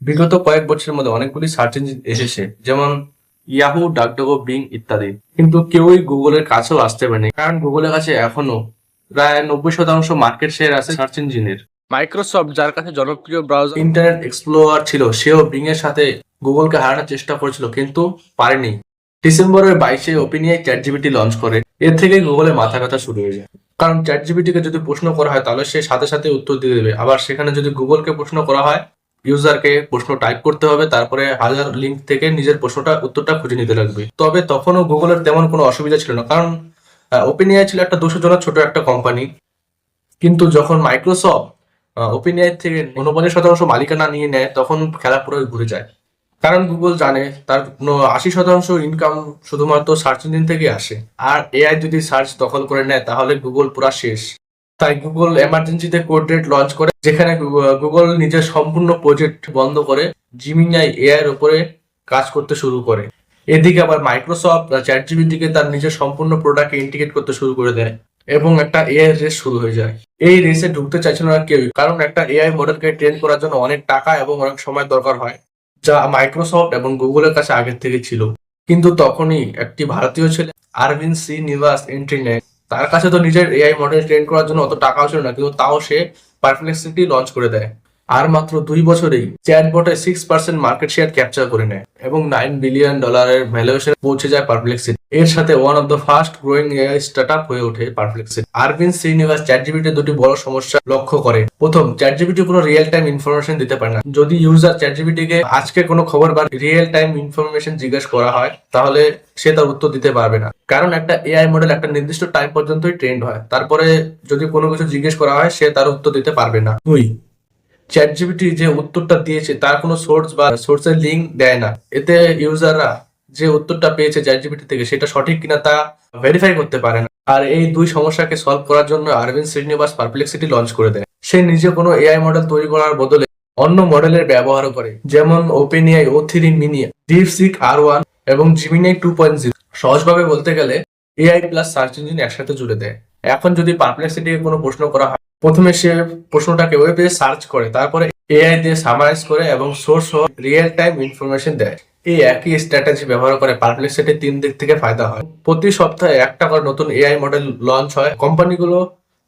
বিগত কয়েক বছরের মধ্যে অনেকগুলি সার্চ ইঞ্জিন এসেছে, যেমন ইয়াহু, ডাকডগো, বিং ইত্যাদি। কিন্তু কেউই গুগলের কাছেও আসতে পারেনি, কারণ গুগলের কাছে এখনো প্রায় 90% মার্কেট শেয়ার আছে সার্চ ইঞ্জিনের। মাইক্রোসফট, যার কাছে জনপ্রিয় ব্রাউজার ইন্টারনেট এক্সপ্লোরার ছিল, সেও বিং এর সাথে গুগলকে হারানোর চেষ্টা করেছিল, কিন্তু পারেনি। ডিসেম্বরের 22-এ ওপেনএআই চ্যাটজিপিটি লঞ্চ করে। এর থেকে গুগলের মাথা ব্যথা শুরু হয়ে যায়, কারণ চ্যাটজিপিটি কে যদি প্রশ্ন করা হয় তাহলে সে সাথে সাথে উত্তর দিয়ে দেবে। আবার সেখানে যদি গুগলকে প্রশ্ন করা হয়, ইউজারকে প্রশ্ন টাইপ করতে হবে, তারপরে হাজার লিঙ্ক থেকে নিজের উত্তরটা খুঁজে নিতে লাগবে। তবে তখনও গুগলের তেমন কোনো অসুবিধা ছিল না, কারণ ওপেনএআই ছিল একটা 200 জনের ছোট একটা কোম্পানি। কিন্তু যখন মাইক্রোসফট ওপেনএআই থেকে 49% মালিকানা নিয়ে নেয়, তখন খেলা পুরো ঘুরে যায়। কারণ গুগল জানে তার 80% ইনকাম শুধুমাত্র সার্চ ইঞ্জিন থেকে আসে, আর এআই যদি সার্চ দখল করে নেয় তাহলে গুগল পুরা শেষ। তাই গুগল এমার্জেন্সিতে কোড রেড লঞ্চ করে, যেখানে গুগল নিজের সম্পূর্ণ প্রজেক্ট বন্ধ করে জিমিনাই এআই এর উপরে কাজ করতে শুরু করে। এদিকে আবার মাইক্রোসফট চ্যাটজিপিটি কে তার নিজের সম্পূর্ণ প্রোডাক্টে ইন্টিগ্রেট করতে শুরু করে দেয়, এবং একটা এআই রেস শুরু হয়ে যায়। এই রেসে ঢুকতে চাইছিল না কেউ, কারণ একটা এআই মডেলকে ট্রেন করার জন্য অনেক টাকা এবং অনেক সময় দরকার হয়, যা মাইক্রোসফট এবং গুগলের কাছে আগের থেকে ছিল। কিন্তু তখনই একটি ভারতীয় ছেলে, আরভিন্দ শ্রীনিবাস, এন্ট্রি নেয়। তার কাছে তো নিজের এআই মডেল ট্রেন করার জন্য অত টাকাও ছিল না, কিন্তু তাও সে পারপ্লেক্সিটি লঞ্চ করে দেয়। আর মাত্র 2 বছরেই চ্যাটবটে 6% মার্কেট শেয়ার ক্যাপচার করে নেয় এবং $9 বিলিয়ন ভ্যালুয়েশনে পৌঁছে যায় পারপ্লেক্সিটি। এর সাথে one of the fast growing AI startup হয়ে ওঠে পারপ্লেক্সিটি। অরবিন্দ শ্রীনিবাস চ্যাটজিপিটির দুটি বড় সমস্যা লক্ষ্য করে। প্রথম, চ্যাটজিপিটি কোনো রিয়েল টাইম ইনফরমেশন দিতে পারে না। যদি ইউজার চ্যাটজিপিটিকে আজকে কোনো খবর বা রিয়েল টাইম ইনফরমেশন জিজ্ঞেস করা হয়, তাহলে সে তার উত্তর দিতে পারবে না, কারণ একটা এআই মডেল একটা নির্দিষ্ট টাইম পর্যন্তই ট্রেন্ড হয়। তারপরে যদি কোনো কিছু জিজ্ঞেস করা হয়, সে তার উত্তর দিতে পারবে না। 2, চ্যাটজিপিটি যে উত্তরটা দিয়েছে তার কোনো সোর্স বা সোর্সের লিঙ্ক দেয় না। এতে ইউজাররা যে উত্তরটা পেয়েছে চ্যাটজিপিটি থেকে, সেটা সঠিক কিনা তা ভেরিফাই করতে পারে না। আর এই দুই সমস্যাকে সলভ করার জন্য অরবিন্দ শ্রীনিবাস পারপ্লেক্সিটি লঞ্চ করে দেয়। সে নিজে কোনো এআই মডেল তৈরি করার বদলে অন্য মডেলের ব্যবহার করে, যেমন OpenAI O3 mini, DeepSeek R1 এবং জিমিনাই 2.0। সহজভাবে বলতে গেলে এআই প্লাস সার্চ ইঞ্জিন একসাথে জুড়ে দেয়। এখন যদি পারপ্লেক্সিটিকে কোনো প্রশ্ন করা হয়, প্রথমে সে প্রশ্নটাকে ওয়েবে সার্চ করে, তারপরে এআই দিয়ে সামারাইজ করে এবং সোর্স ও রিয়েল টাইম ইনফরমেশন দেয়। এই একই স্ট্র্যাটেজি ব্যবহার করে পারপ্লেক্সিটির 3 দিক থেকে ফায়দা হয়। প্রতি সপ্তাহে একটা করে নতুন এআই মডেল লঞ্চ হয়। কোম্পানিগুলো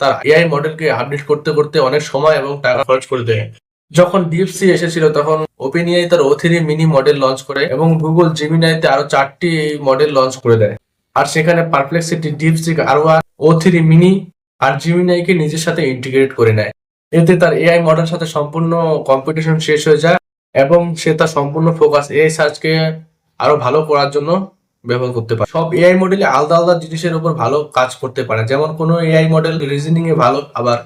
তার এআই মডেলকে আপডেট করতে করতে অনেক সময় এবং টাকা খরচ করে দেয়। যখন ডিপসি এসেছিল, তখন ওপেনএআই তার O3 মিনি মডেল লঞ্চ করে এবং গুগল জেমিনাইতে আরো 4টি মডেল লঞ্চ করে দেয়। আর সেখানে Perplexity, DeepSeek R1, O3 mini আর জিমিনাইকে নিজের সাথে ইন্টিগ্রেট করে নেয়। এতে তার এআই মডেল সাথে সম্পূর্ণ কম্পিটিশন শেষ হয়ে যায় এবং সে তার সম্পূর্ণ ফোকাস এআই সার্চকে আরো ভালো করার জন্য ব্যবহার করতে পারে। সব এআই মডেলে আলাদা আলাদা জিনিসের উপর ভালো কাজ করতে পারে, যেমন কোনো এআই মডেল রিজনিং এ ভালো, আবার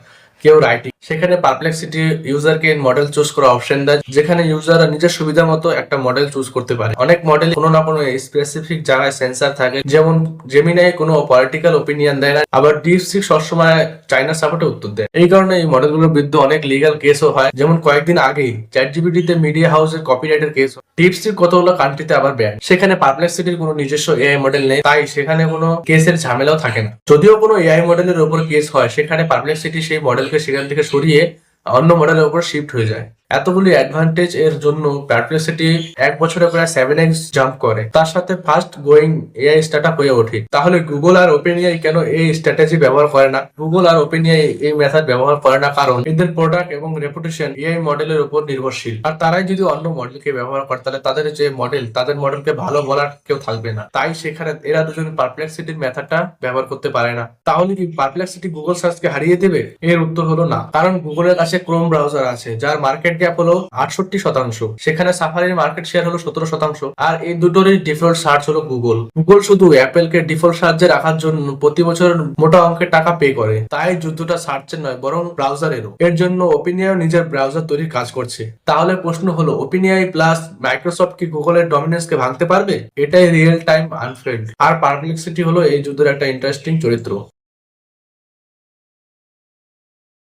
কেউ রাইটিং। সেখানে পারপ্লেক্সিটি ইউজারকে মডেল চুজ করা অপশন দেয়, যেখানে ইউজাররা নিজের সুবিধা মতো একটা মডেল চুজ করতে পারে। অনেক মডেল কোনো না কোনো স্পেসিফিক জায়গায় সেন্সার থাকে, যেমন জেমিনাই কোনো পলিটিক্যাল ওপিনিয়ন দেয় না, আবার ডিপসিক সবসময় চাইনা সাপোর্টে উত্তর দেয়। এই কারণে এই মডেলগুলোর বিরুদ্ধে অনেক লিগ্যাল কেসও হয়, যেমন কয়েকদিন আগেই চ্যাটজিপিটিতে মিডিয়া হাউসের কপিরাইটের কেস। ডিপসিক কতগুলো কান্ট্রিতে আবার ব্যান। সেখানে পারপ্লেক্সিটির কোনো নিজস্ব এআই মডেল নেই, তাই সেখানে কোনো কেসের ঝামেলাও থাকে না। যদিও কোনো এআই মডেলের উপর কেস হয়, সেখানে পারপ্লেক্সিটি সেই মডেলকে সেখান থেকে সরিয়ে অন্য মডেলের উপর শিফট হয়ে যায়। এতগুলি অ্যাডভান্টেজ এর জন্য পারপ্লেক্সিটি 1 বছরে প্রায় 7x জাম্প করে, তার সাথে ফাস্ট গোয়িং এআই স্টার্টআপ হয়ে ওঠে। তাহলে গুগল আর ওপেনএআই কেন এই স্ট্র্যাটেজি ব্যবহার করে না? গুগল আর ওপেনএআই এই মেথড ব্যবহার করে না কারণ এদের প্রোডাক্ট এবং রেপুটেশন এআই মডেলের উপর নির্ভরশীল। আর তারাই যদি অন্য মডেলকে ব্যবহার করে, তাহলে তাদের যে মডেল, তাদের মডেলকে ভালো বলার কেউ থাকবে না। তাই সেখানে এরা দুজন পারপ্লেক্সিটির মেথডটা ব্যবহার করতে পারে না। তাহলে কি পারপ্লেক্সিটি গুগল সার্চকে হারিয়ে দেবে? এর উত্তর হলো না, কারণ গুগলের কাছে ক্রোম ব্রাউজার আছে, যার মার্কেট গ্যাপ হলো 68%। সেখানে সাফারির মার্কেট শেয়ার হলো 17%। আর এই দুটোরই ডিফল্ট সার্চ হলো গুগল। গুগল শুধু অ্যাপেলকে ডিফল্ট সার্চে রাখার জন্য প্রতি বছর মোটা অঙ্কের টাকা পে করে। তাই যুদ্ধটা সার্চের নয়, বরং ব্রাউজারেরও। এর জন্য ওপেনএআই নিজের ব্রাউজার তৈরির কাজ করছে। তাহলে প্রশ্ন হলো, ওপেনএআই প্লাস মাইক্রোসফট কি গুগলের ডমিনেন্সকে ভাঙতে পারবে? এটাই রিয়েল টাইম আনফিল্ড। আর পারপ্লেক্সিটি হলো এই যুদ্ধের একটা ইন্টারেস্টিং চরিত্র।